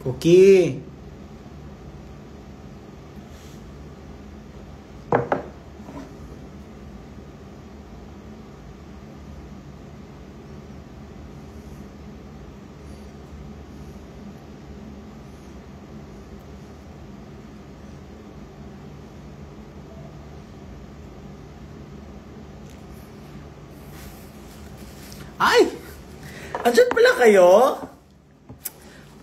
Cookie. Ay! Andiyan pala kayo?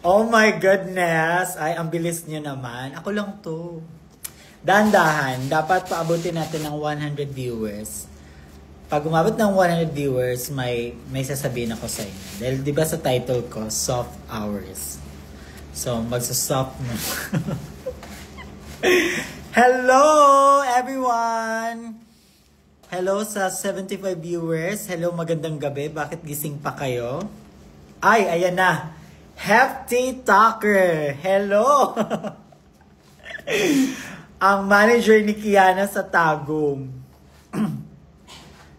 Oh my goodness! Ay, ang bilis nyo naman. Ako lang to. Dahan-dahan. Dapat paabutin natin ng 100 viewers. Pag umabot ng 100 viewers, may sasabihin ako sa inyo. Dahil di ba sa title ko, Soft Hours. So, magsa-soft mo. Hello, everyone! Hello sa 75 viewers. Hello, magandang gabi. Bakit gising pa kayo? Ay, ayan na. Hefty Talker. Hello! Ang manager ni Kiana sa Tagum.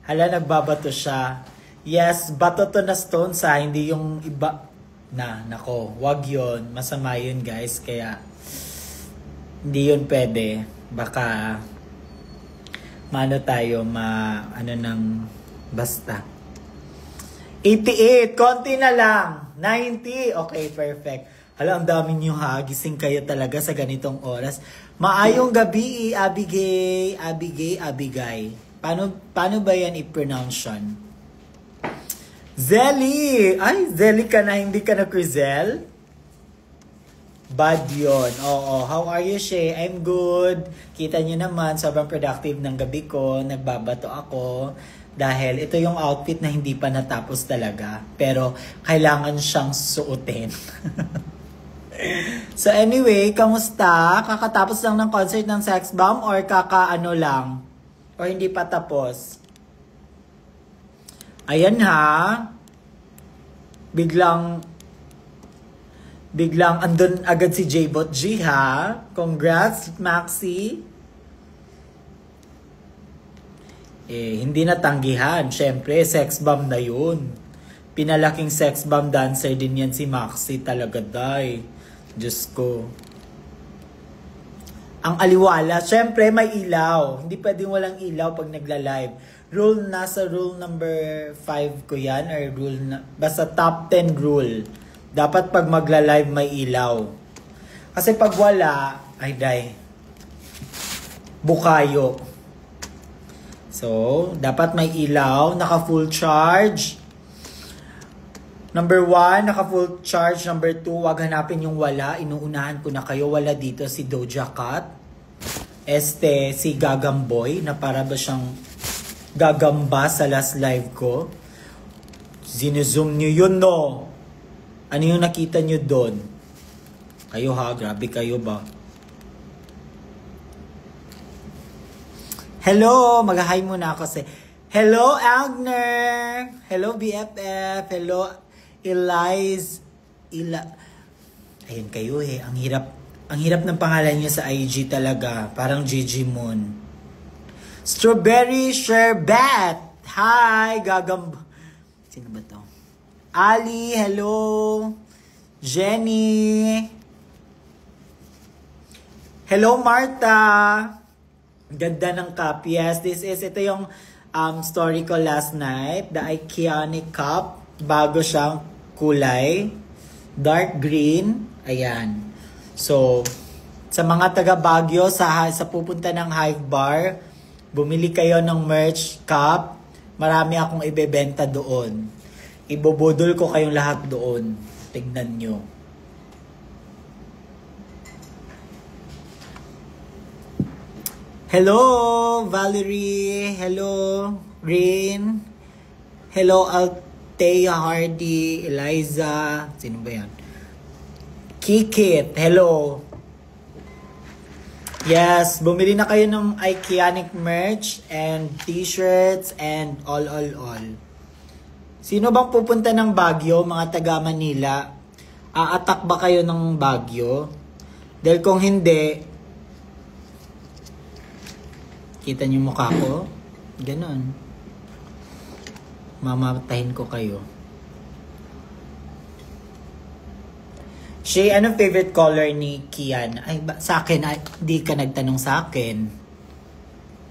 Hala, nagbabato siya. Yes, bato to na stones ha. Hindi yung iba. Nako, wag yun. Masama yun guys. Kaya, hindi yun pwede. Baka tayo basta. 88, konti na lang. 90, okay, perfect. Hala, ang dami nyo ha. Gising kayo talaga sa ganitong oras. Maayong gabi, Abigay. Paano ba yan i-pronounce yan? Zelly! Ay, Zelly ka na, hindi ka na Crizel? Bad yun. Oo. How are you, Shay? I'm good. Kita nyo naman, sobrang productive ng gabi ko. Nagbabato ako. Dahil ito yung outfit na hindi pa natapos talaga. Pero kailangan siyang suotin. So anyway, kamusta? Kakatapos lang ng concert ng Sex Bomb or kakaano lang? Or hindi pa tapos? Ayan ha. Biglang andun agad si J-Bot G ha. Congrats, Maxi. Hindi natanggihan. Siyempre, sex bomb na yun. Pinalaking sex bomb dancer din yan si Maxi talaga, day. Diyos ko. Ang aliwala, siyempre may ilaw. Hindi pwedeng walang ilaw pag nagla-live. Nasa rule number 5 ko yan. Or basta top 10 rule. Dapat pag magla-live may ilaw. Kasi pag wala, ay day. Bukayo. So, dapat may ilaw, naka-full charge. Number 1, naka-full charge. Number 2, wag hanapin yung wala. Inuunahan ko na kayo. Wala dito si Doja Cat. Si Gagamboy, na para ba siyang gagamba sa last live ko. Zinezoom nyo yun, no? Ano yung nakita nyo doon? Kayo ha, grabe kayo ba? Hello, mag-hi muna ako sa... Hello, Agner! Hello, BFF! Hello, Ayan kayo Ang hirap ng pangalan niyo sa IG talaga. Parang Gigi Moon. Strawberry Sherbet! Hi, Sino ba to? Ali, hello. Jenny. Hello, Martha. Ganda ng cup. Yes, ito yung story ko last night. The Iconic Cup. Bago siyang kulay. Dark green. Ayan. So, sa mga taga Baguio, sa pupunta ng Hive Bar, bumili kayo ng merch cup. Marami akong ibebenta doon. Ibobodol ko kayong lahat doon. Tignan nyo. Hello, Valerie. Hello, Rain. Hello, Althea Hardy. Eliza. Sino ba yan? Kikit. Hello. Yes, bumili na kayo ng Iconic merch and t-shirts and all. Sino bang pupunta ng Baguio, mga taga Manila? Aatak ba kayo ng Baguio? Dahil kung hindi, kita niyo mukha ko? Ganon. Mamatahin ko kayo. Shay, anong favorite color ni Kiana? Ay, sa akin, di ka nagtanong sa akin.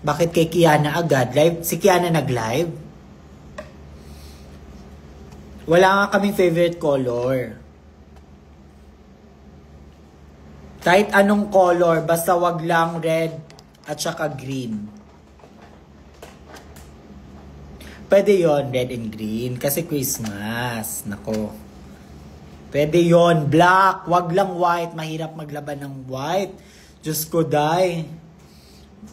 Bakit kay Kiana agad? Live? Si Kiana nag-live? Wala nga kaming favorite color. Kahit anong color, basta wag lang red at saka green. Pwede yon red and green, kasi Christmas. Nako. Pwede yon black, wag lang white. Mahirap maglaban ng white. Diyos ko, day.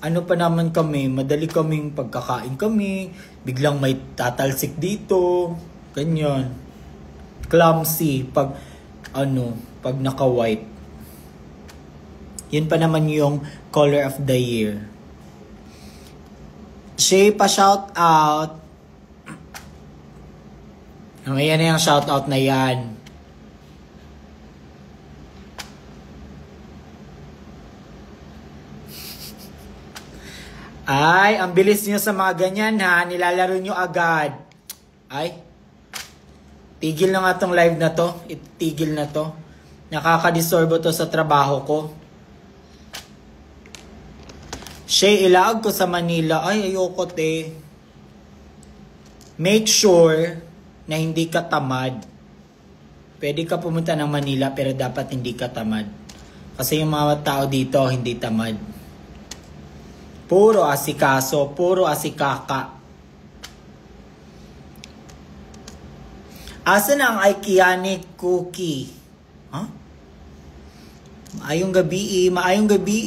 Ano pa naman kami, madali kaming pagkakain kami. Biglang may tatalsik dito. Ganyan. Clumsy pag naka-white. Yun pa naman yung color of the year. Shay, pa-shout out. Ayan na yung shout out na yan. Ay, ang bilis nyo sa mga ganyan ha. Nilalaro nyo agad. Ay. Tigil na nga tong live na to. Itigil na to. Nakakadisturbo to sa trabaho ko. Shay, ilaag ko sa Manila. Ay, ayoko te. Make sure na hindi ka tamad. Pwede ka pumunta ng Manila pero dapat hindi ka tamad. Kasi yung mga tao dito hindi tamad. Puro asikaso, puro asikaka. Asan ang Iconic Cookie? Huh? Maayong gabi, maayong gabi.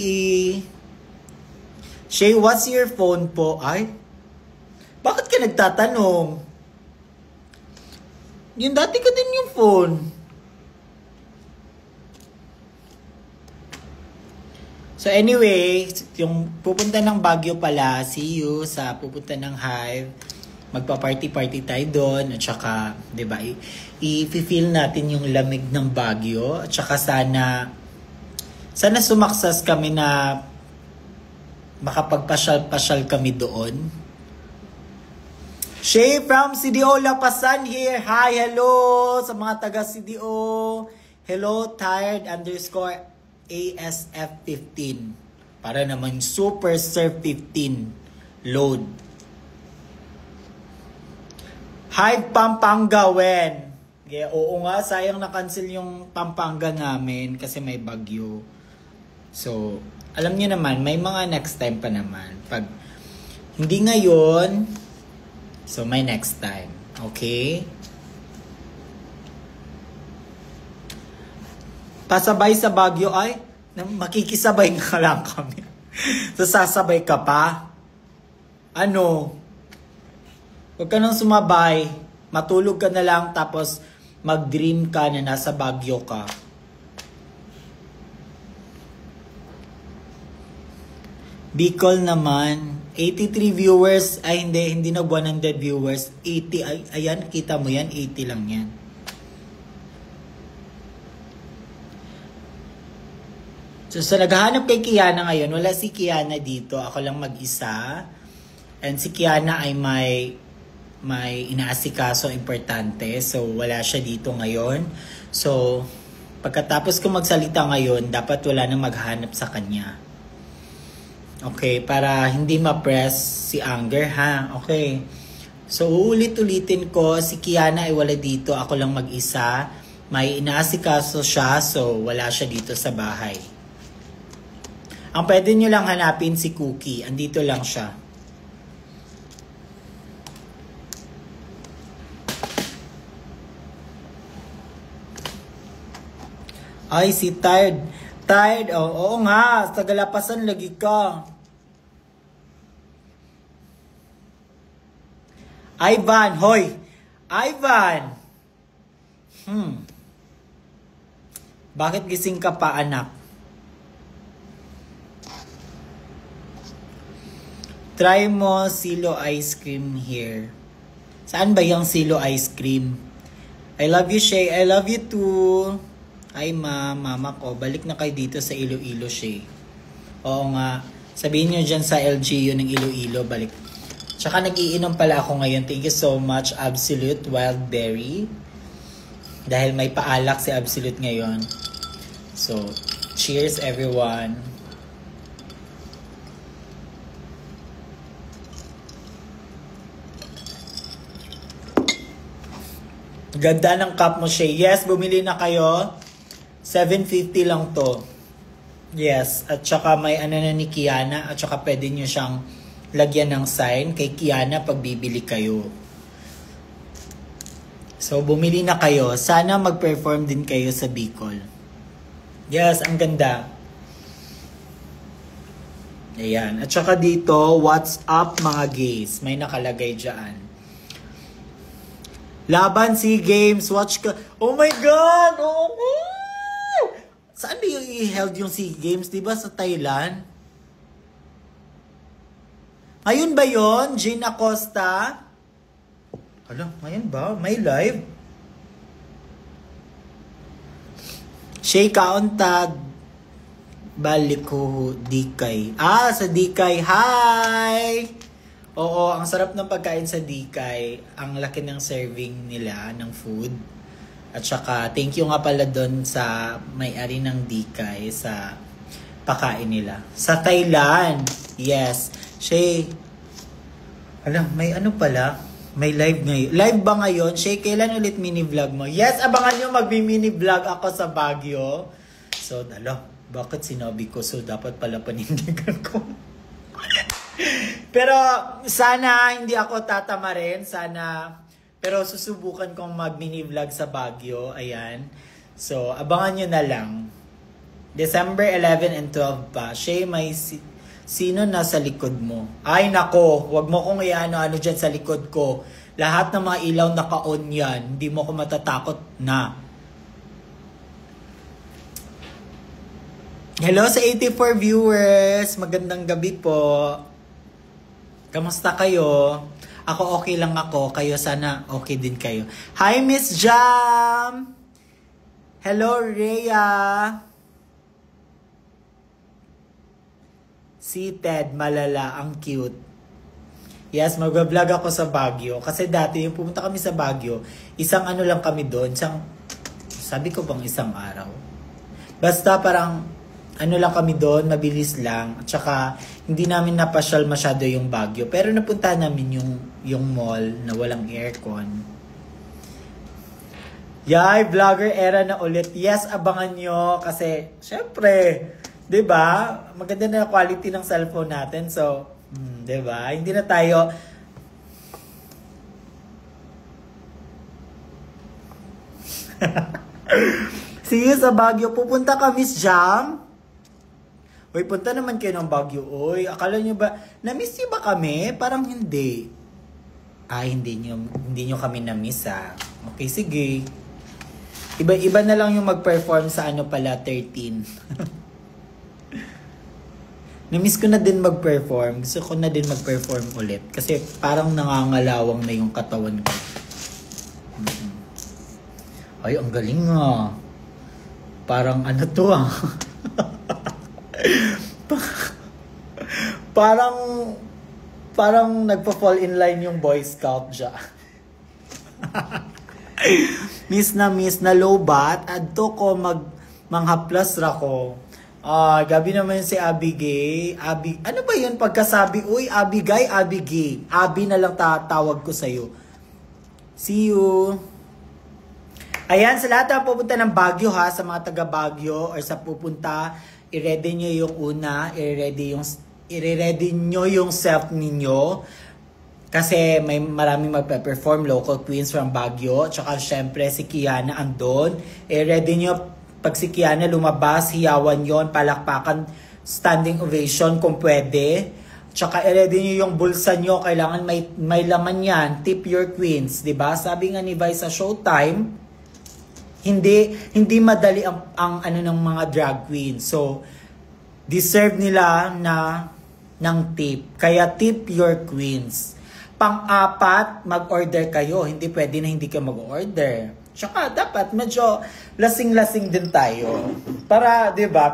Shay, what's your phone po? Ay? Bakit ka nagtatanong? Yung dati ko din yung phone. So anyway, yung pupunta ng Baguio pala, see you sa pupunta ng Hive. Magpa-party-party tayo doon. At saka, di ba, i-feel natin yung lamig ng Baguio. At saka sana sumaksas kami na makapagpasyal-pasyal kami doon. Shay from CDO Lapasan here. Hi, hello sa mga taga CDO. Hello, tired _ ASF15. Para naman Super Surf 15 load. Hi, Pampanga when? Yeah, oo nga, sayang na-cancel yung Pampanga namin kasi may bagyo. So, alam niyo naman, may mga next time pa naman. Pag hindi ngayon, so may next time. Okay? Pasabay sa Baguio ay, makikisabay nga lang kami. So, sasabay ka pa? Ano? Huwag ka nang sumabay. Matulog ka na lang tapos mag-dream ka na nasa Baguio ka. Bicol naman. 83 viewers. Ay, hindi na 100 viewers. 80, ayan, kita mo yan. 80 lang yan. So, naghahanap kay Kiana ngayon. Wala si Kiana dito. Ako lang mag-isa. And si Kiana ay may inaasikaso importante. So, wala siya dito ngayon. So, pagkatapos ko magsalita ngayon, dapat wala nang maghanap sa kanya. Okay, para hindi ma-press si anger, ha? Okay. So, uulit-ulitin ko, si Kiana ay wala dito. Ako lang mag-isa. May inaasikaso siya, so wala siya dito sa bahay. Ang pwede nyo lang hanapin si Cookie. Andito lang siya. Ay, si Tired. Tired? Oh, oo nga. Sa Galapasan lagi ka. Ivan. Hoy. Ivan. Bakit gising ka pa, anak? Try mo Silo ice cream here. Saan ba yung Silo ice cream? I love you, Shay. I love you too. Ay, mama ko. Balik na kayo dito sa Iloilo, Shay. Oo nga. Sabihin nyo dyan sa LGU ng Iloilo, balik. Tsaka nag-iinom pala ako ngayon. Thank you so much, Absolute Wild Berry. Dahil may paalak si Absolute ngayon. So, cheers everyone. Ganda ng cup mo, Shay. Yes, bumili na kayo. 750 lang to. Yes, at saka may ano na ni Kiana, at saka pwede nyo siyang lagyan ng sign kay Kiana pag bibili kayo. So, bumili na kayo. Sana mag-perform din kayo sa Bicol. Yes, ang ganda. Ayan. At saka dito, what's up mga gays? May nakalagay dyan. Laban SEA Games, watch ka. Oh my God! Oh my! Saan ba yung i-held yung SEA Games? Diba sa Thailand? Ngayon ba yun, Jean Acosta? Alam, ngayon ba? May live? Shay Kauntag. Balik ko, Dikay. Ah, sa Dikay. Hi! Oo, ang sarap ng pagkain sa Dikay. Ang laki ng serving nila ng food. At saka, thank you nga pala doon sa may-ari ng Dikay sa pakain nila. Sa Thailand. Yes. Shay, alam, may ano pala? May live ngayon. Live ba ngayon? Shay, kailan ulit mini-vlog mo? Yes, abangan nyo mag-mini-vlog ako sa Baguio. So, bakit sinabi ko? So, dapat pala panindigan ko. Pero, sana hindi ako tatama rin. Sana, pero susubukan kong mag-mini-vlog sa Baguio. Ayan. So, abangan nyo na lang. December 11 and 12 pa. Shay, may sino nasa likod mo? Ay, nako. Wag mo kong i-ano-ano dyan sa likod ko. Lahat ng mga ilaw naka-on yan. Hindi mo ko matatakot na. Hello sa 84 viewers. Magandang gabi po. Kamusta kayo? Ako okay lang ako. Kayo sana okay din kayo. Hi, Miss Jam! Hello, Rhea! Si Ted, malala. Ang cute. Yes, mag-vlog ako sa Baguio. Kasi dati, yung pumunta kami sa Baguio, isang ano lang kami doon. Sabi ko bang isang araw? Basta parang ano lang kami doon, mabilis lang. At saka, hindi namin napasyal masyado yung Baguio. Pero napunta namin yung mall na walang aircon. Yay, vlogger era na ulit. Yes, abangan nyo. Kasi, syempre, diba? Maganda na quality ng cellphone natin. So, diba? Hindi na tayo... See you sa Baguio. Pupunta ka, Miss Jam? Uy, punta naman kayo ng Baguio. Uy, akala nyo ba, na-miss nyo ba kami? Parang hindi. Ay, hindi nyo kami na-miss ah. Okay, sige. Iba na lang yung mag-perform sa ano pala, 13. Na-miss ko na din mag-perform. Gusto ko na din mag-perform ulit. Kasi parang nangangalawang na yung katawan ko. Ay, ang galing nga. Parang ano to ah. parang nagpa-fall in line yung Boy Scout dyan. Miss na lobat. Adto ko manghaplas ra ko. Gabi naman si Abigay. Ano ba yun pagkasabi? Uy, Abigay. Abi na lang tatawag ko sa'yo. See you. Ayan, sa lahat na pupunta ng Baguio ha, sa mga taga Baguio or sa pupunta, i-ready nyo yung una, i-ready nyo yung self ninyo. Kasi may maraming magpe-perform, local queens from Baguio. Tsaka syempre si Kiana andon. I-ready nyo, pag si Kiana lumabas, hiyawan yon, palakpakan, standing ovation kung pwede. Tsaka i-ready nyo yung bulsa nyo, kailangan may laman yan. Tip your queens, diba? Sabi nga ni Vice sa Showtime, hindi madali ang ano ng mga drag queens. So, deserve nila ng tip. Kaya tip your queens. Pang-apat, mag-order kayo. Hindi pwede na hindi kayo mag-order. Tsaka dapat medyo lasing-lasing din tayo. Para, 'di ba?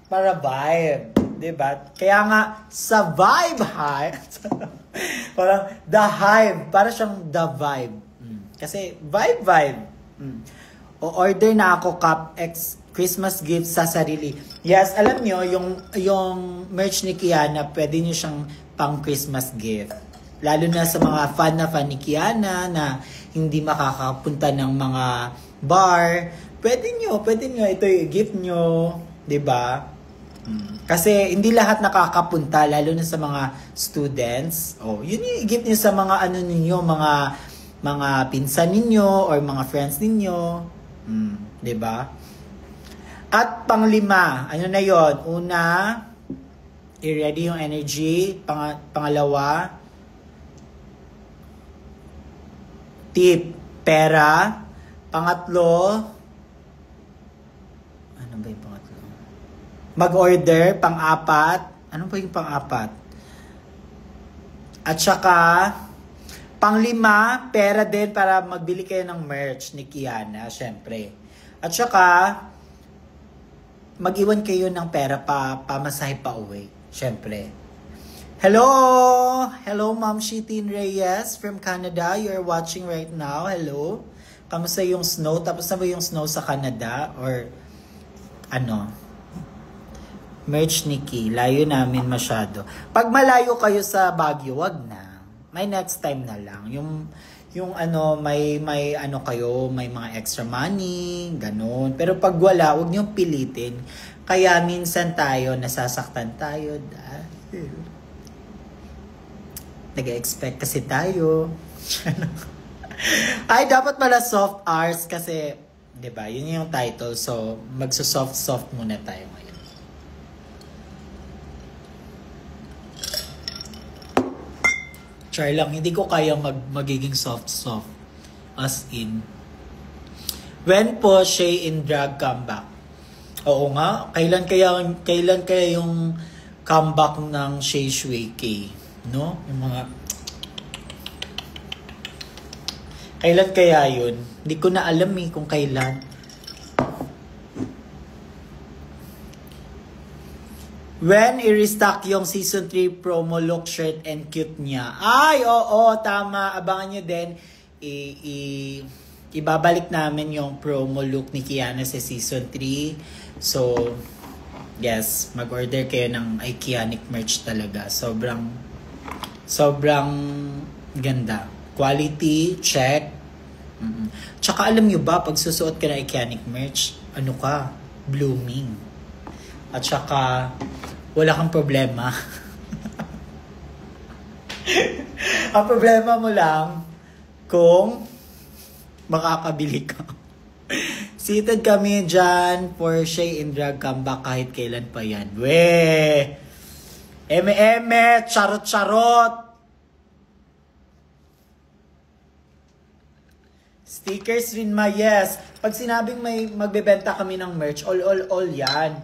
Para vibe, 'di ba? Kaya nga sa vibe high. Parang the hive, para siyang the vibe. Kasi vibe. O-order na ako Cup X Christmas gift sa sarili. Yes, alam nyo, yung merch ni Kiana, pwede nyo siyang pang Christmas gift. Lalo na sa mga fan ni Kiana na hindi makakapunta ng mga bar. Pwede nyo, ito yung gift nyo. 'Di ba? Kasi hindi lahat nakakapunta, lalo na sa mga students. Oh, yun yung i-gift niyo sa mga ano ninyo, mga pinsan ninyo or mga friends ninyo. 'Di ba? At panglima, ano na 'yon? Una, i-ready yung energy. Pangalawa, tip, pera. Pangatlo, ano ba yung pangatlo? Mag-order, pang-apat. Ano ba yung pang-apat? At saka, pang-lima, pera din para magbili kayo ng merch ni Kiana, syempre. At saka, mag-iwan kayo ng pera pamasahe pa uwi, syempre. Hello! Hello, Ma'am Shitin Reyes from Canada. You're watching right now. Hello. Kamusta yung snow? Tapos na ba yung snow sa Canada? Or, ano? Merch Nikki, layo namin masyado. Pag malayo kayo sa Baguio, wag na. May next time na lang. Yung ano, may ano kayo, may mga extra money, ganun. Pero pag wala, wag niyong pilitin. Kaya minsan tayo, nasasaktan tayo dahil nag-expect kasi tayo. Ay, dapat pala soft hours kasi, 'di ba? Yun yung title. So, magso-soft muna tayo ngayon. Char lang, hindi ko kaya magiging soft. As in. When po Shay in drag comeback? Oo nga, kailan kaya yung comeback ng Shay Shui K? No? Yung mga kailan kaya yun? Hindi ko na alam kung kailan. When i-restock yung season 3 promo look, shirt, and cute niya. Ay, oo, tama. Abangan nyo din. Ibabalik namin yung promo look ni Kiana sa season 3. So, yes, mag-order kayo ng Iconic merch talaga. Sobrang ganda. Quality, check. Tsaka alam nyo ba, pag susuot ka na Iconic merch, ano ka? Blooming. At saka, wala kang problema. Ang problema mo lang, kung makakabili ka. Seated kami dyan for Shay in drag comeback kahit kailan pa yan. Weh! Eme, charot. Stickers rin yes. Pag sinabing may magbebenta kami ng merch, all yan.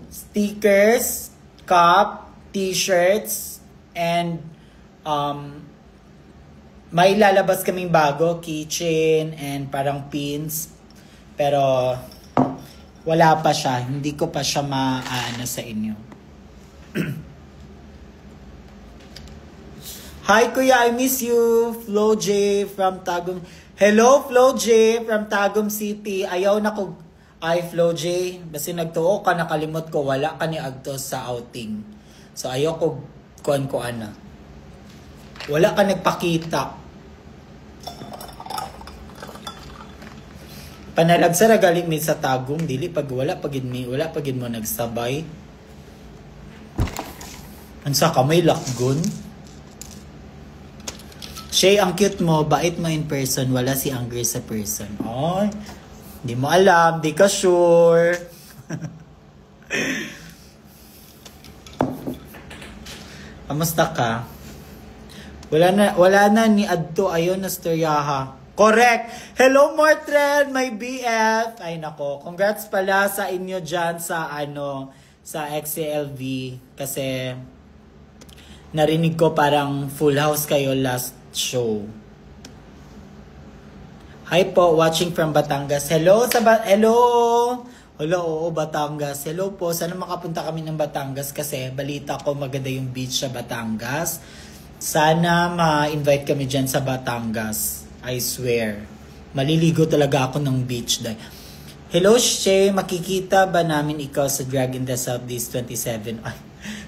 Stickers, cup, t-shirts, and may lalabas kaming bago, keychain, and parang pins. Pero wala pa siya. Hindi ko pa siya maano sa inyo. Hi Kuya, I miss you. Flo J from Tagum. Hello Flo J from Tagum City. Ayaw na ko. Ay Flo J, basta nagtuo ka, nakalimot ko, wala ka ni Agtos sa outing. So ayaw ko kuan na. Wala ka nagpakita. Panalagsa na galing mi sa Tagum, dili pag wala pagid mo nagsabay. Ansa ka may lakgon? Shay, ang cute mo, bait mo in person, wala si angry sa person. Ay, di mo alam, di ka sure. Kamusta ka? Wala na ni Adto ayon na storyaha. Correct! Hello Mortren, my BF! Ay nako, congrats pala sa inyo dyan sa sa XCLV. Kasi narinig ko parang full house kayo last show. Hi po, watching from Batangas. Hello, oo, Batangas. Hello po, sana makapunta kami ng Batangas kasi balita ko maganda yung beach sa Batangas. Sana ma-invite kami dyan sa Batangas. I swear. Maliligo talaga ako ng beach dahil. Hello, Shay. Makikita ba namin ikaw sa Drag in the Southeast 27? Ay,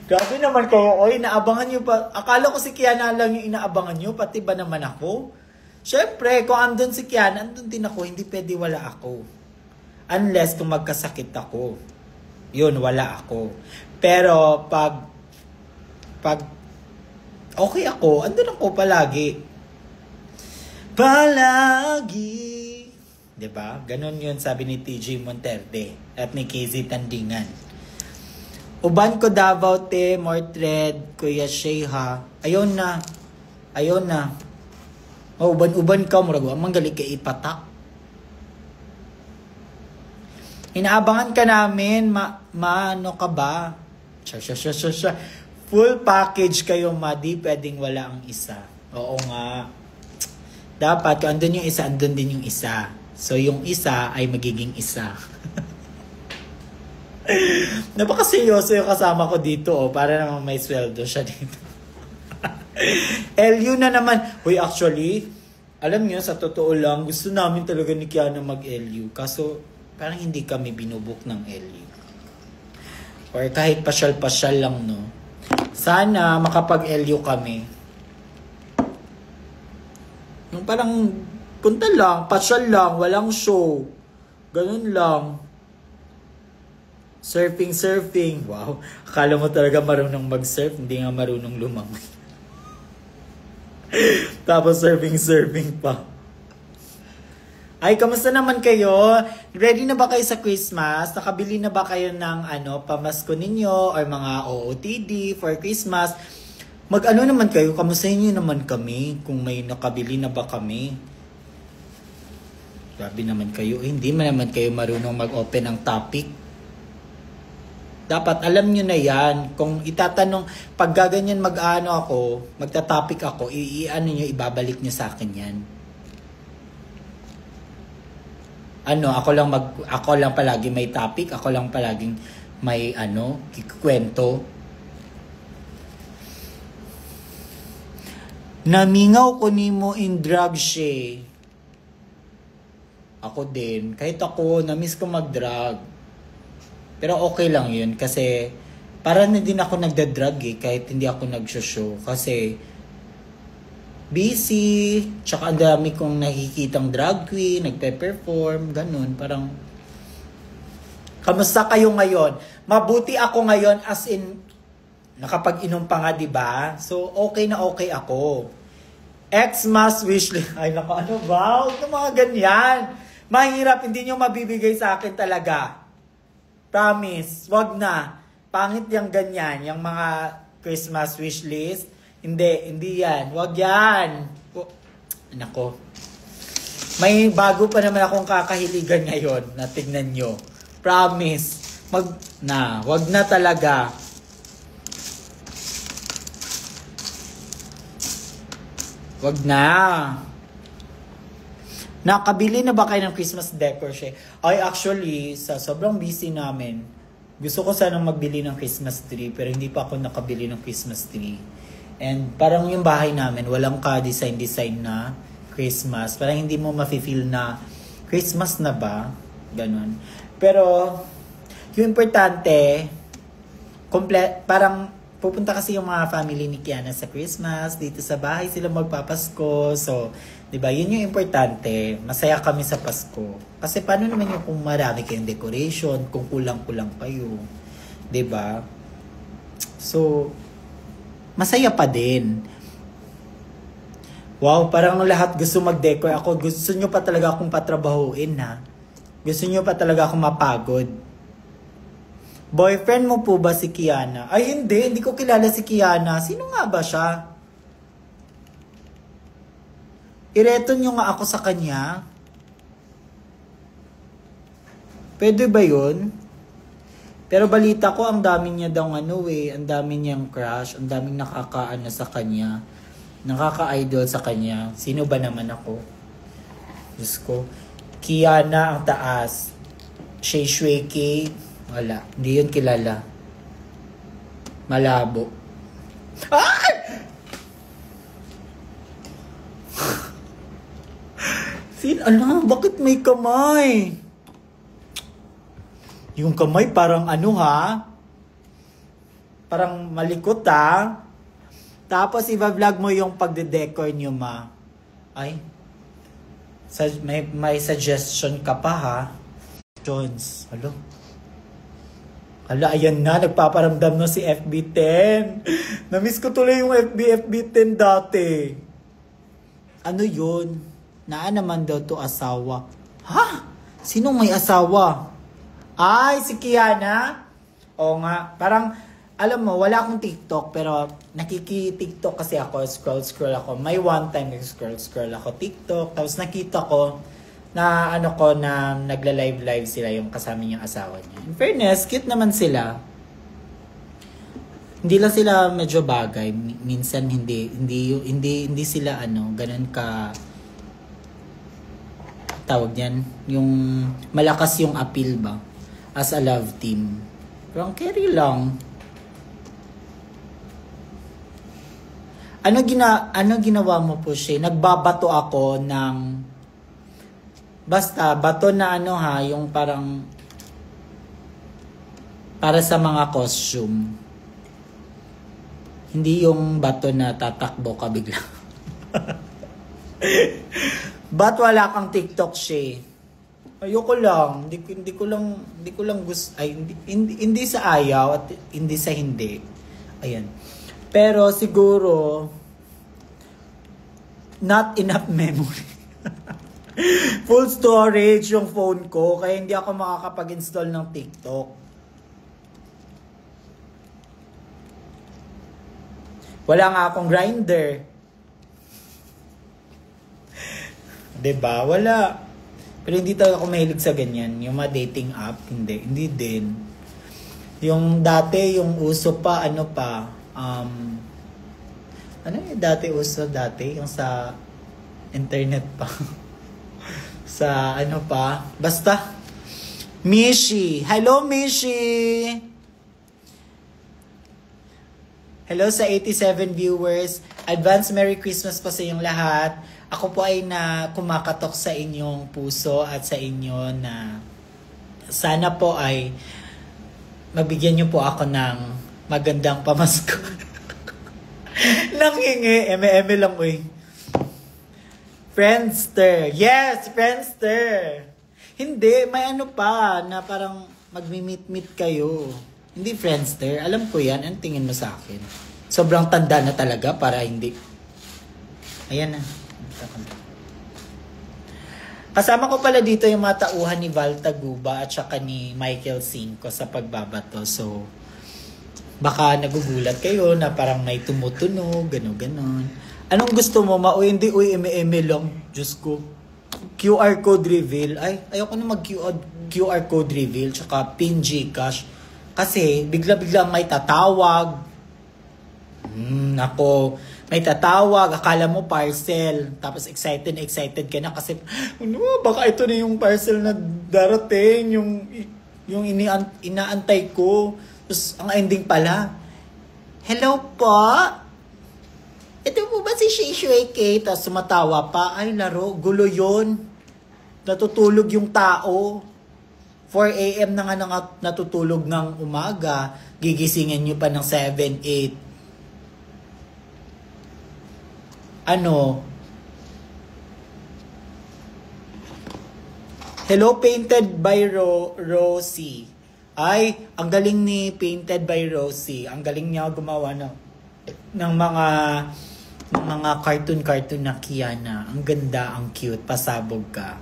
grabe naman kayo. Oy, inaabangan nyo pa. Akala ko si Kiana lang yung inaabangan nyo. Pati ba naman ako? Siyempre, kung andun si Kiana, andun din ako. Hindi pwede wala ako. Unless kung magkasakit ako. Yun, wala ako. Pero, pag okay ako, andun ako palagi. Palagi. Diba? Ganon yun sabi ni TJ Monterde at ni KZ Tandingan. Uban ko Davao te, Mortred, Kuya Sheha. Ayun na. Ayun na. Oh, uban ka, murago. Amang galing kay ipatak. Inaabangan ka namin, ano ka ba? Siya. Full package kayo, ma. Di pwedeng wala ang isa. Oo nga. Dapat, kung andun yung isa, andun din yung isa. So, yung isa ay magiging isa. Napakaseryoso yung kasama ko dito, oh. Para naman may sweldo siya dito. LU na naman. Uy, actually, alam niyo, sa totoo lang, gusto namin talaga ni Kiana mag-LU. Kaso, parang hindi kami binubuk ng LU. Or kahit pasyal-pasyal lang, no? Sana makapag-LU kami. Yung parang punta lang, pasyal lang, walang show. Ganun lang. Surfing. Wow. Akala mo talaga marunong mag-surf, hindi nga marunong lumangoy. Tapos surfing pa. Ay, kamusta naman kayo? Ready na ba kayo sa Christmas? Nakabili na ba kayo ng pamasko ninyo or mga OOTD for Christmas? Mag-ano naman kayo? Kamustahin nyo naman kami kung may nakabili na ba kami? Grabe naman kayo. Hindi naman kayo marunong mag-open ng topic. Dapat alam nyo na yan. Kung itatanong, pag gaganyan magta-topic ako, ibabalik nyo sa akin yan. Ako lang palagi may topic, ako lang palaging may kikwento. Namingaw ko nimo in drag siya. Ako din. Kahit ako, na-miss ko mag-drag. Pero okay lang yun kasi para na din ako nagda-drag kahit hindi ako nag-show. Kasi busy, tsaka ang dami kong nakikitang drag queen, nagpe-perform, ganun. Parang, kamusta kayo ngayon? Mabuti ako ngayon as in, nakapag-inom pa nga, diba? So, okay na okay ako. Xmas wishlist. Ay, naku, ano ba? Huwag na mga ganyan. Mahirap, hindi nyo mabibigay sa akin talaga. Promise, wag na. Pangit yung ganyan, yung mga Christmas wishlist. Hindi yan. Wag yan. Nako. May bago pa naman akong kakahiligan ngayon na tignan nyo. Promise. Wag na talaga. Wag na. Nakabili na ba kayo ng Christmas decor siya? Ay, actually, sa sobrang busy namin, gusto ko sanang magbili ng Christmas tree, pero hindi pa ako nakabili ng Christmas tree. And parang yung bahay namin, walang ka-design na Christmas. Parang hindi mo mafe-feel na Christmas na ba? Ganon. Pero, yung importante, parang pupunta kasi yung mga family ni Kiana sa Christmas, dito sa bahay sila magpapasko. So, 'di ba? Yun yung importante. Masaya kami sa Pasko. Kasi paano naman yung kung marami kayong decoration, kung kulang-kulang kayo, 'di ba? So, masaya pa din. Wow, parang lahat gusto mag-decor. Ako, gusto nyo pa talaga akong patrabahuin, ha? Gusto nyo pa talaga akong mapagod. Boyfriend mo po ba si Kiana? Ay, hindi. Hindi ko kilala si Kiana. Sino nga ba siya? Ireto nyo nga ako sa kanya. Pwede ba yun? Pero balita ko, ang dami niya daw ang dami niyang crush, ang daming nakakaano sa kanya. Nakaka-idol sa kanya. Sino ba naman ako? Diyos ko. Kiana ang taas. Shay Shueke. Wala. Hindi yun kilala. Malabo. Ay! Ala, bakit may kamay? Yung kamay parang ano ha? Parang malikot ha? Tapos i-vlog mo yung pagde-decor niyo ma. Ay, may suggestion ka pa ha? Jones, hello? Hala, ayan na, nagpaparamdam na si FB10. Namiss ko tuloy yung FB10 dati. Ano yun? Naan naman daw to asawa. Ha? Sinong may asawa? Ay, si Kiana? Oo nga, parang, alam mo, wala akong TikTok, pero nakiki-TikTok kasi ako, scroll ako. May one time nag-scroll ako TikTok, tapos nakita ko na na nagla-live sila yung kasama niyang asawa niya. In fairness, cute naman sila. Hindi lang sila medyo bagay, minsan hindi sila ganun ka tawag niyan, yung malakas yung appeal ba as a love team. Pero ang carry lang. Ano ginawa mo po siya? Nagbabato ako ng basta bato na yung parang para sa mga costume. Hindi yung bato na tatakbo ka bigla. Ba't wala kang TikTok siya? Ayoko lang. Hindi ko lang gusto. Ay, hindi sa ayaw at hindi sa hindi. Ayan. Pero siguro not enough memory. Full storage yung phone ko kaya hindi ako makakapag-install ng TikTok. Wala nga akong Grindr. 'Di ba? Wala. Pero hindi talaga ako mahilig sa ganyan. Yung mga dating app, hindi din. Yung dati, yung uso pa, ano yung dati uso dati? Yung sa internet pa. Sa basta. Mishi. Hello, Mishi! Hello sa 87 viewers. Advance Merry Christmas pa sa inyong lahat. Ako po ay kumakatok sa inyong puso at sa inyo na sana po ay mabigyan niyo po ako ng magandang pamasko. Nanghingi. Eme lang Friendster. Yes, Friendster. Hindi, may pa na parang magmi-meet kayo. Hindi Friendster. Alam ko yan. Ang tingin mo sa akin? Sobrang tanda na talaga para hindi. Ayan na. Kasama ko pala dito yung mga tauhan ni Val Taguba at saka ni Michael Cinco sa pagbabato. So, baka nagugulat kayo na parang may tumutunog, gano'n. Anong gusto mo? Hindi, eme lang. Diyos ko. QR code reveal. Ay, ayoko na mag-QR code reveal tsaka PIN Gcash. Kasi, bigla-bigla may tatawag. Ako, may tatawag, akala mo parcel. Tapos excited ka na kasi, baka ito na yung parcel na darating, yung inaantay ko. Tapos, ang ending pala, hello po? Ito po ba si Shishui K? Tapos sumatawa pa, ay laro, gulo yun. Natutulog yung tao. 4 a.m. na nga natutulog ng umaga. Gigisingin nyo pa ng 7, 8. Hello, Painted by Rosie. Ay, ang galing ni Painted by Rosie. Ang galing niya gumawa ng mga cartoon na Kiana. Ang ganda, ang cute. Pasabog ka.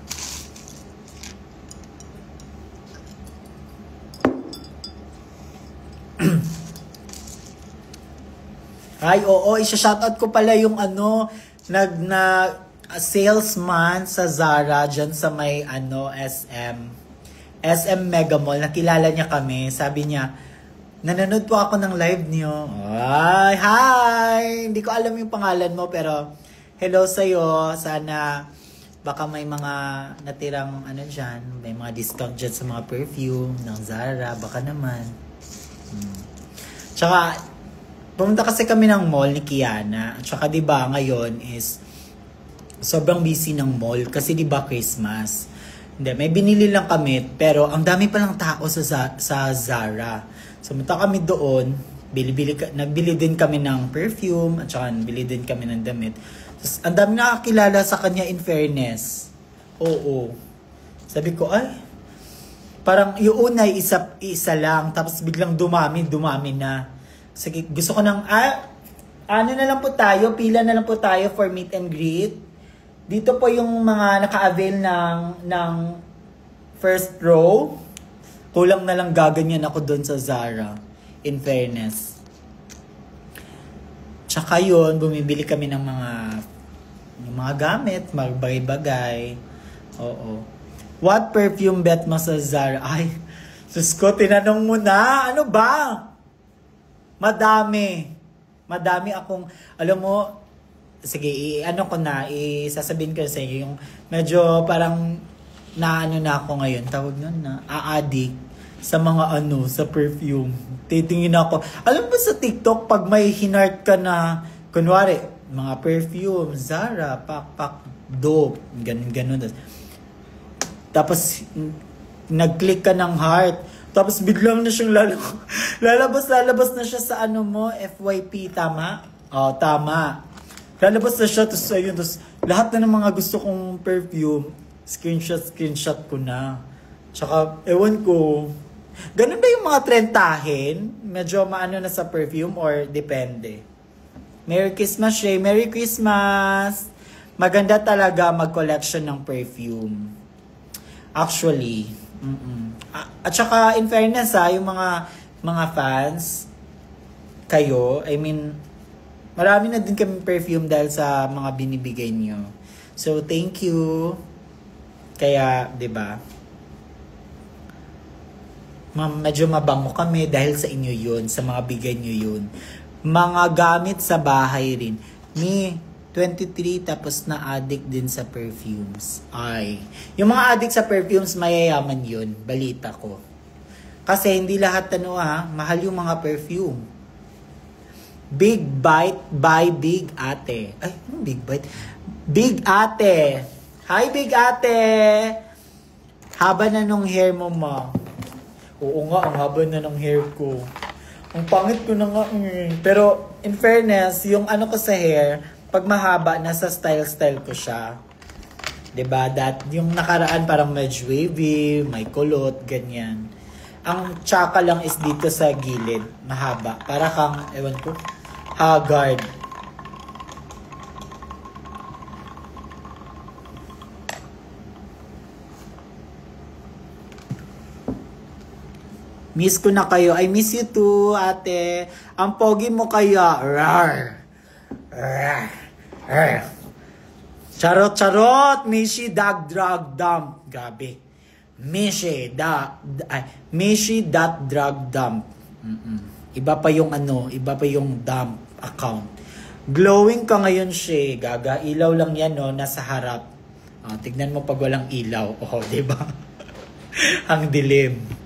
Ay, oo, isa-shoutout ko pala yung salesman sa Zara dyan sa may SM Mega Mall. Nakilala niya kami. Sabi niya, nanonood po ako ng live niyo. Ay, hi! Hindi ko alam yung pangalan mo pero hello sa'yo. Sana baka may mga natirang dyan. May mga discount dyan sa mga perfume ng Zara. Baka naman. Tsaka, pumunta kasi kami ng mall ni Kiana. At saka diba ngayon is sobrang busy ng mall kasi 'di ba Christmas. Hindi, may binili lang kami pero ang dami pa lang tao sa Zara. Sumunta kami doon, nagbili din kami ng perfume at saka bili din kami ng damit. Tapos, ang dami nakakilala sa kanya in fairness. Oo. Sabi ko, ay, parang yung una isa lang tapos biglang dumami na. Sige, gusto ko ng ano na lang po tayo, pila na lang po tayo for meet and greet. Dito po yung mga naka-avail ng first row. Kulang na lang gaganyan ako doon sa Zara. In fairness. Tsaka yun, bumibili kami ng mga gamit, magbagay-bagay. Oo. What perfume bet mo sa Zara? Ay, sus ko, tinanong mo na. Ano ba? Madami akong, alam mo, sige, sasabihin ko sa iyo, yung medyo parang naano na ako ngayon, tawag nun na, a-addict sa mga sa perfume. Titingin ako, alam mo sa TikTok, pag may hinart ka na, kunwari, mga perfume, Zara, Pak, Dope, ganun. Tapos, nag-click ka ng heart, tapos biglang na siyang lalabas na siya sa FYP, tama? Oh, tama. Lalabas na siya, tapos lahat na ng mga gusto kong perfume, screenshot ko na. Tsaka, ewan ko, ganun ba yung mga trentahin? Medyo maano na sa perfume or depende? Merry Christmas, Shay. Merry Christmas! Maganda talaga mag-collection ng perfume. Actually, at saka, in fairness yung mga fans, kayo, I mean, marami na din kami perfume dahil sa mga binibigay nyo. So, thank you. Kaya, 'di ba? Medyo mabango kami dahil sa inyo 'yun, sa mga bigay nyo 'yun. Mga gamit sa bahay rin. 23 tapos na addict din sa perfumes. Ay, yung mga addict sa perfumes mayayaman 'yun, balita ko. Kasi hindi lahat mahal yung mga perfume. Big Bite by Big Ate. Ay, anong Big Bite? Big Ate. Hi, Big Ate. Haba na nung hair mo, ma. Oo nga, ang haba na ng hair ko. Ang pangit ko na nga. Pero, in fairness, yung ko sa hair, pag mahaba, nasa style ko siya. 'Di ba? Yung nakaraan parang medyo wavy, may kulot, ganyan. Ang tsaka lang is dito sa gilid, mahaba. Para kang, ewan ko, haggard. Miss ko na kayo. I miss you too, ate. Ang pogi mo kaya. Rar. Rar. Rar. Charot. Mishi drag dump. Gabi. Mishi drag dump. Iba pa yung dump account. Glowing ka ngayon, She. Gaga, ilaw lang yan, nasa harap. Tignan mo pag walang ilaw. Diba? Ang dilim.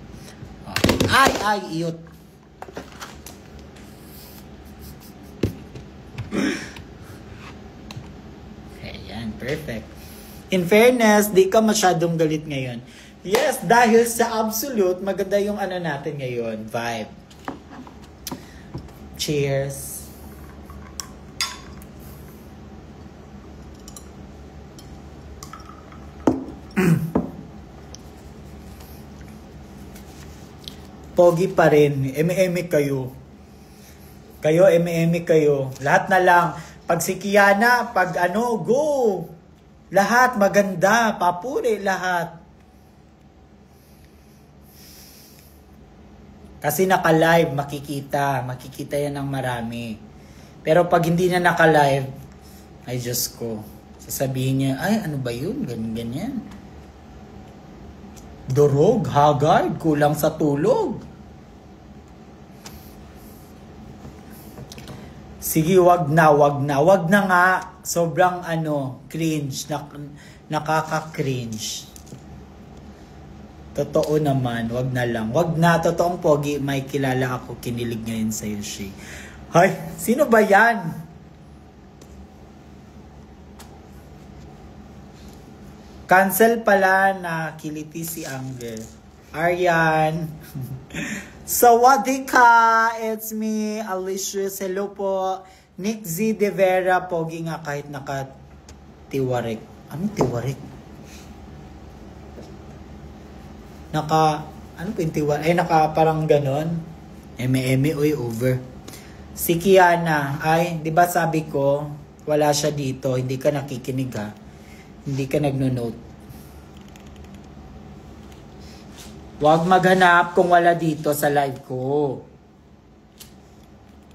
Ay, iyot. Ayan, perfect. In fairness, di ka masyadong galit ngayon. Yes, dahil sa absolute, maganda yung natin ngayon, vibe. Cheers. Pogi pa rin. Eme-eme kayo. Eme-eme kayo. Lahat na lang. Pag si Kiana, pag go. Lahat maganda. Papuri lahat. Kasi naka-live, makikita. Makikita yan ng marami. Pero pag hindi na naka-live, ay Diyos ko. Sasabihin niya, ay ano ba yun? Ganyan. Durog, haggard, kulang sa tulog. Sige, wag na nga. Sobrang cringe, nakaka-cringe. Totoo naman, wag na lang. Wag na, totoong pogi, may kilala ako, kinilig ngayon sa'yo, She. Hay, sino ba yan? Cancel pala na kiliti si Angel. Aryan. Sawadika! It's me, Alicious. Hello po. Nick Z. De Vera. Pogi nga kahit naka-tiwarik. Anong tiwarik? Ano po yung tiwarik? Ay, naka parang ganon. Eme-eme, uy, over. Si Kiana. Ay, di ba sabi ko, wala siya dito. Hindi ka nakikinig ha. Hindi ka nagno-note. Huwag maghanap kung wala dito sa live ko.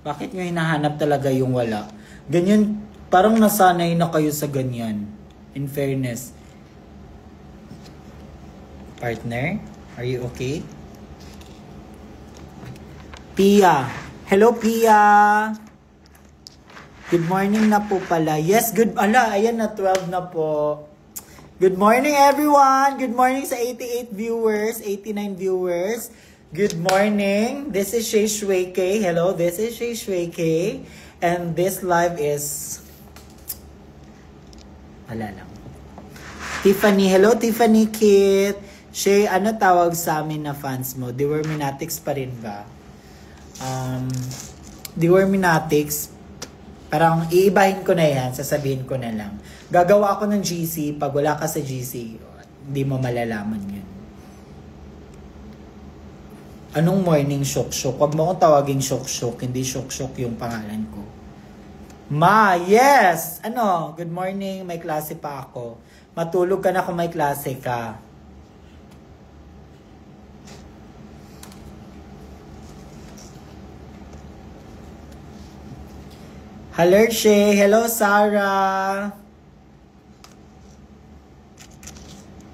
Bakit nyo hinahanap talaga yung wala? Ganyan, parang nasanay na kayo sa ganyan. In fairness. Partner, are you okay? Pia. Hello, Pia. Good morning na po pala. Yes, good. Ala, ayan na, 12 na po. Good morning, everyone. Good morning sa 88 viewers, 89 viewers. Good morning. This is Shay Shweke. Hello, this is Shay Shweke. And this live is... Wala lang. Tiffany. Hello, Tiffany Kit. Shay, ano tawag sa amin na fans mo? Deworminatics pa rin ba? Deworminatics. Parang iibahin ko na yan, sasabihin ko na lang. Gagawa ako ng GC, pag wala ka sa GC, hindi mo malalaman yun. Anong morning shock-shock? Huwag mo akong tawaging shock-shock, hindi shock-shock yung pangalan ko. Ma, yes! Ano, good morning, may klase pa ako. Matulog ka na kung may klase ka. Hello, Shay. Hello, Sarah.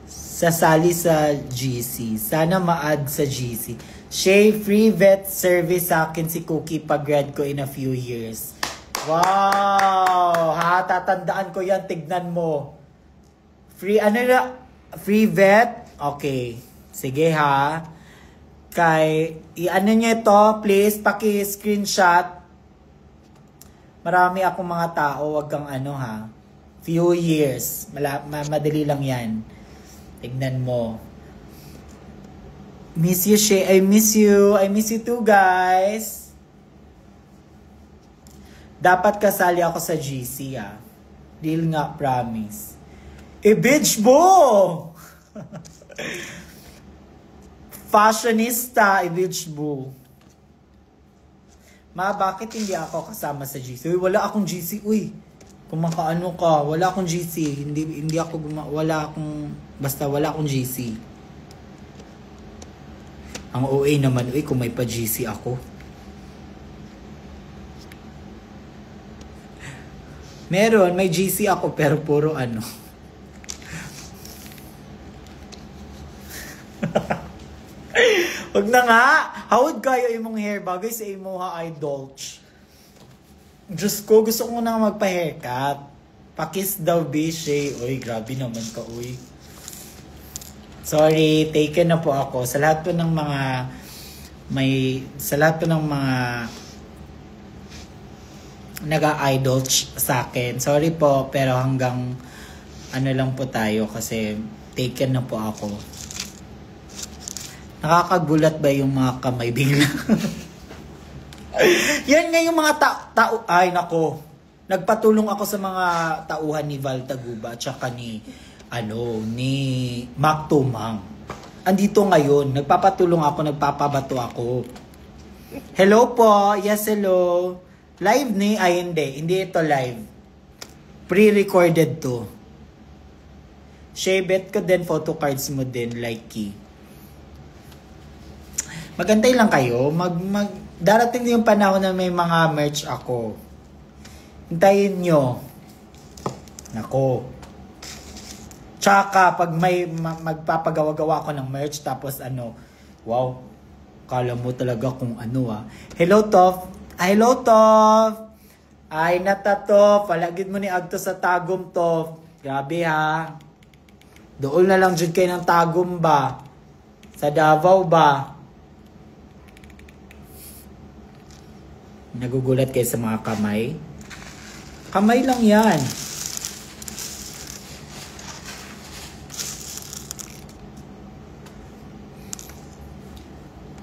Sasali sa GC. Sana ma-add sa GC. Shay, free vet service sa akin si Cookie pag-grad ko in a few years. Wow! Ha, tatandaan ko yan. Tignan mo. Free, ano na? Free vet? Okay. Sige ha. I-ano nyo ito, please, paki-screenshot. Marami akong mga tao, wag kang ano ha. Few years. Madali lang yan. Tignan mo. Miss you, Shay. I miss you. I miss you too, guys. Dapat kasali ako sa GC ah. Deal nga, promise. Bitch mo! Fashionista, bitch mo. Ma, bakit hindi ako kasama sa GC? Uy, wala akong GC. Uy, kumakaano ka. Wala akong GC. Hindi ako basta wala akong GC. Ang OA naman, uy, kung may pa GC ako. Meron, may GC ako, pero puro ano. Wag na nga! Hawad kayo imong hair bagay sa imo ha idolch. Diyos ko, gusto ko na magpa-haircut. Pakis daw, Bishay. Uy, grabe naman ka, uy. Sorry, taken na po ako. Sa lahat po ng mga nag-idolch sa akin. Sorry po, pero hanggang ano lang po tayo kasi taken na po ako. Nakakagulat ba yung mga kamay bigla? Yan nga yung mga tao. Ay, nako. Nagpatulong ako sa mga tauhan ni Val Taguba at saka ni Mac Tumang. Andito ngayon. Nagpapatulong ako, nagpapabato ako. Hello po. Yes, hello. Live ni? Ay, hindi. Hindi ito live. Pre-recorded to. Shebet ko din, photo cards mo din, likey. Magantay lang kayo. Darating yung panahon na may mga merch ako. Hintayin nyo. Nako. Tsaka, pag may magpapagawa-gawa ako ng merch, tapos wow, kala mo talaga kung ano ah. Hello, Tof. Hello, Tof. Ay, natato. Palagid mo ni Agto sa tagom, Tof. Grabe ha. Doon na lang dyan kayo ng tagom ba? Sa Davao ba? Nagugulat kayo sa mga kamay? Kamay lang yan.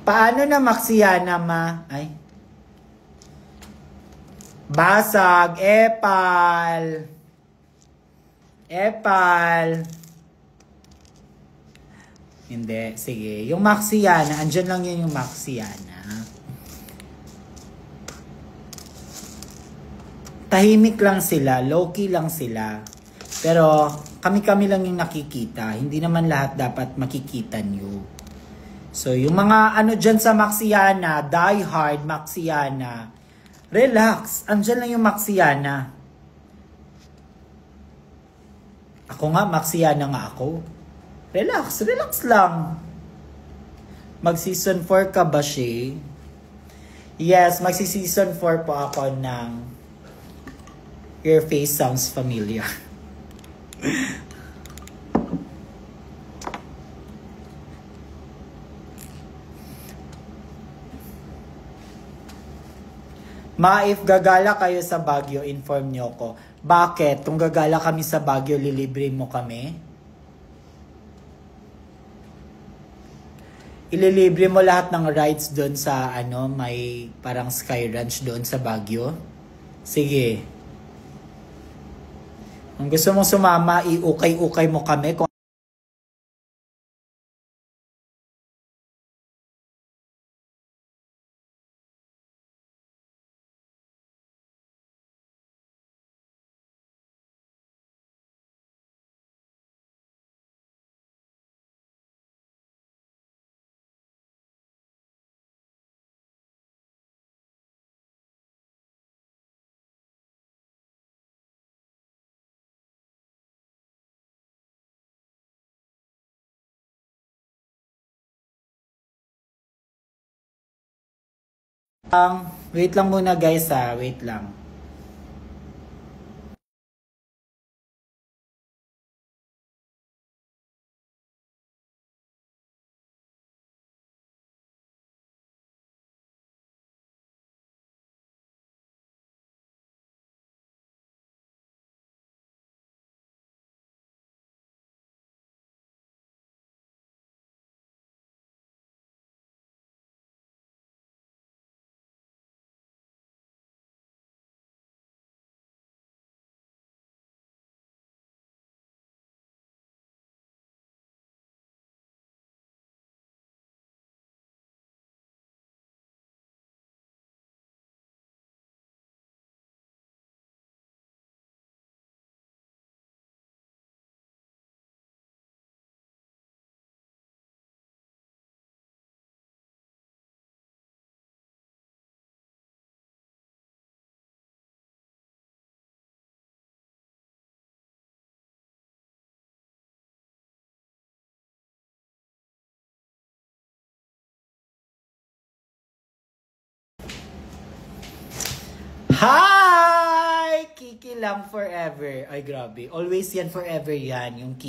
Paano na Maxiana, ma? Ay. Basag, epal. Epal. Hindi, sige. Yung Maxiana, andyan lang yun yung Maxiana. Tahimik lang sila, low-key lang sila. Pero kami-kami lang yung nakikita. Hindi naman lahat dapat makikita nyo. So, yung mga ano dyan sa Maxiana, die hard Maxiana, relax. Andyan lang yung Maxiana. Ako nga, Maxiana nga ako. Relax, relax lang. Mag-season 4 ka ba, Shay? Yes, magsi-season 4 po ako ng Your Face Sounds Familiar. Ma, if gagala kayo sa Baguio, inform nyo ko. Bakit? Kung gagala kami sa Baguio, lilibre mo kami? Ililibre mo lahat ng rides doon sa ano, may parang Sky Ranch doon sa Baguio? Sige. Kung gusto mong sumama, iukay-ukay mo kami. Kung wait lang muna guys ha, wait lang. Hi! Kiki lang forever. Ay grabe, always yan forever yan, yung Kiki.